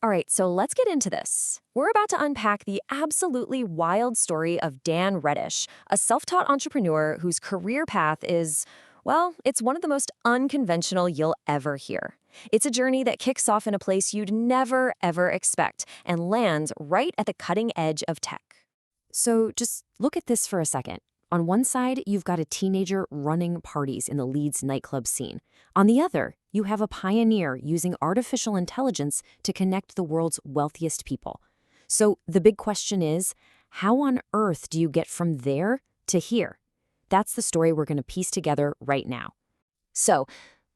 All right, so let's get into this. We're about to unpack the absolutely wild story of Dan Reddish, a self-taught entrepreneur whose career path is, well, it's one of the most unconventional you'll ever hear. It's a journey that kicks off in a place you'd never, ever expect and lands right at the cutting edge of tech. So just look at this for a second. On one side, you've got a teenager running parties in the Leeds nightclub scene. On the other, you have a pioneer using artificial intelligence to connect the world's wealthiest people. So the big question is, how on earth do you get from there to here? That's the story we're going to piece together right now. So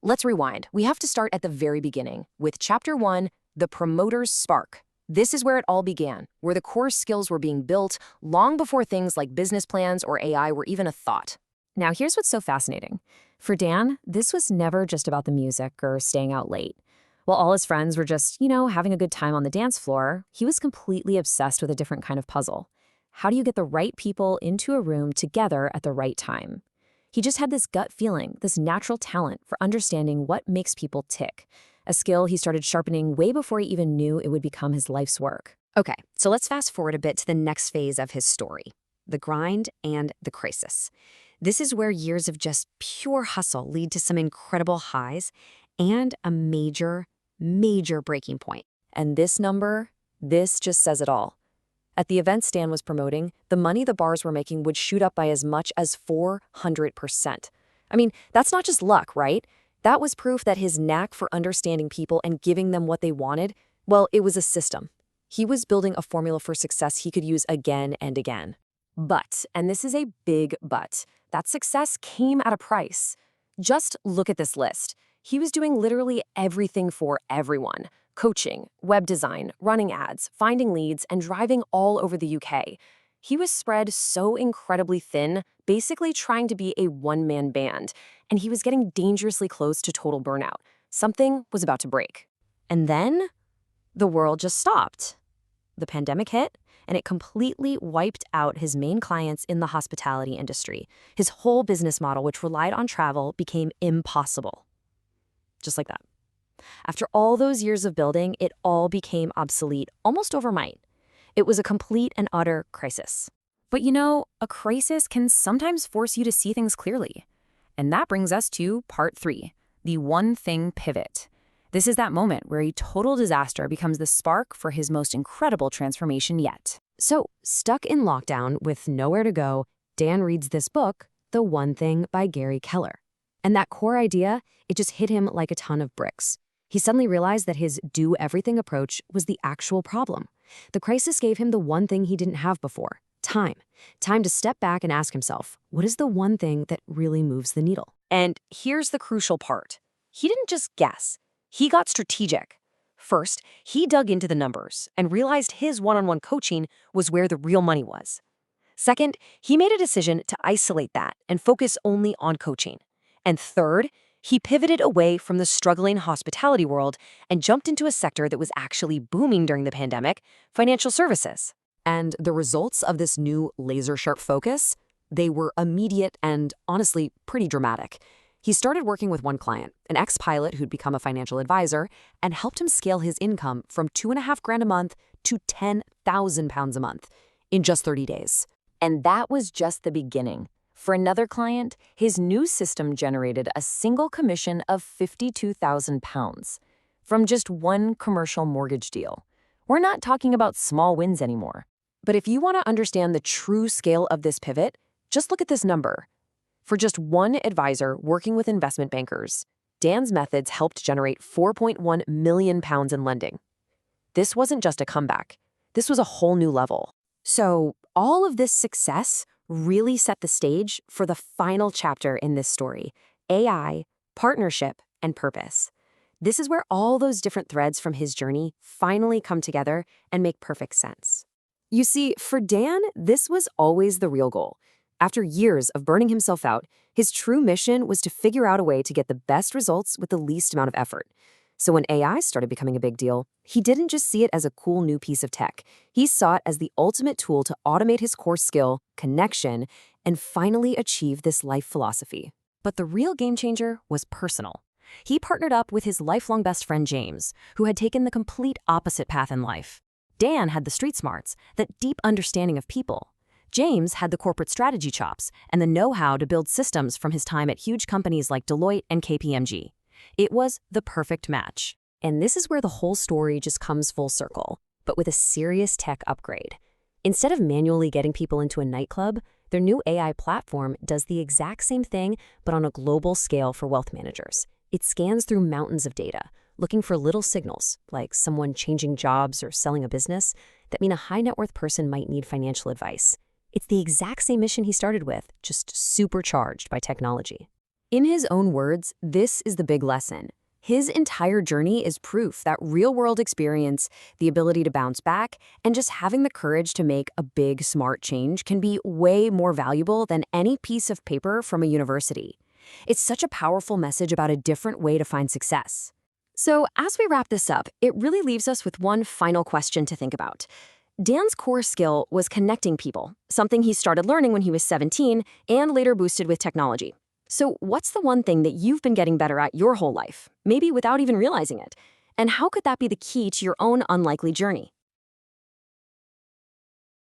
let's rewind. We have to start at the very beginning with Chapter 1, The Promoter's Spark. This is where it all began, where the core skills were being built long before things like business plans or AI were even a thought. Now, here's what's so fascinating. For Dan, this was never just about the music or staying out late. While all his friends were just, having a good time on the dance floor, he was completely obsessed with a different kind of puzzle. How do you get the right people into a room together at the right time? He just had this gut feeling, this natural talent for understanding what makes people tick. A skill he started sharpening way before he even knew it would become his life's work. Okay, so let's fast forward a bit to the next phase of his story, the grind and the crisis. This is where years of just pure hustle lead to some incredible highs and a major, major breaking point. And this number, this just says it all. At the event Stan was promoting, the money the bars were making would shoot up by as much as 400%. I mean, that's not just luck, right? That was proof that his knack for understanding people and giving them what they wanted, well, it was a system. He was building a formula for success he could use again and again. But, and this is a big but, that success came at a price. Just look at this list. He was doing literally everything for everyone. Coaching, web design, running ads, finding leads, and driving all over the UK. He was spread so incredibly thin, basically trying to be a one-man band, and he was getting dangerously close to total burnout. Something was about to break. And then, the world just stopped. The pandemic hit, and it completely wiped out his main clients in the hospitality industry. His whole business model, which relied on travel, became impossible. Just like that. After all those years of building, it all became obsolete, almost overnight. It was a complete and utter crisis. But a crisis can sometimes force you to see things clearly. And that brings us to part 3, the one thing pivot. This is that moment where a total disaster becomes the spark for his most incredible transformation yet. So, stuck in lockdown with nowhere to go, Dan reads this book, The One Thing by Gary Keller. And that core idea, it just hit him like a ton of bricks. He suddenly realized that his do-everything approach was the actual problem. The crisis gave him the one thing he didn't have before, time. Time to step back and ask himself, what is the one thing that really moves the needle? And here's the crucial part. He didn't just guess. He got strategic. First, he dug into the numbers and realized his one-on-one coaching was where the real money was. Second, he made a decision to isolate that and focus only on coaching. And third, he pivoted away from the struggling hospitality world and jumped into a sector that was actually booming during the pandemic, financial services. And the results of this new laser-sharp focus, they were immediate and honestly pretty dramatic. He started working with one client, an ex-pilot who'd become a financial advisor, and helped him scale his income from $2,500 a month to £10,000 a month in just 30 days. And that was just the beginning. For another client, his new system generated a single commission of £52,000 from just one commercial mortgage deal. We're not talking about small wins anymore. But if you want to understand the true scale of this pivot, just look at this number. For just one advisor working with investment bankers, Dan's methods helped generate £4.1 million in lending. This wasn't just a comeback. This was a whole new level. So all of this success really set the stage for the final chapter in this story, AI, partnership, and purpose. This is where all those different threads from his journey finally come together and make perfect sense. You see, for Dan, this was always the real goal. After years of burning himself out, his true mission was to figure out a way to get the best results with the least amount of effort. So when AI started becoming a big deal, he didn't just see it as a cool new piece of tech. He saw it as the ultimate tool to automate his core skill, connection, and finally achieve this life philosophy. But the real game changer was personal. He partnered up with his lifelong best friend James, who had taken the complete opposite path in life. Dan had the street smarts, that deep understanding of people. James had the corporate strategy chops and the know-how to build systems from his time at huge companies like Deloitte and KPMG. It was the perfect match. And this is where the whole story just comes full circle, but with a serious tech upgrade. Instead of manually getting people into a nightclub, their new AI platform does the exact same thing, but on a global scale for wealth managers. It scans through mountains of data, looking for little signals, like someone changing jobs or selling a business, that mean a high net worth person might need financial advice. It's the exact same mission he started with, just supercharged by technology. In his own words, this is the big lesson. His entire journey is proof that real-world experience, the ability to bounce back, and just having the courage to make a big, smart change can be way more valuable than any piece of paper from a university. It's such a powerful message about a different way to find success. So, as we wrap this up, it really leaves us with one final question to think about. Dan's core skill was connecting people, something he started learning when he was 17 and later boosted with technology. So what's the one thing that you've been getting better at your whole life, maybe without even realizing it? And how could that be the key to your own unlikely journey?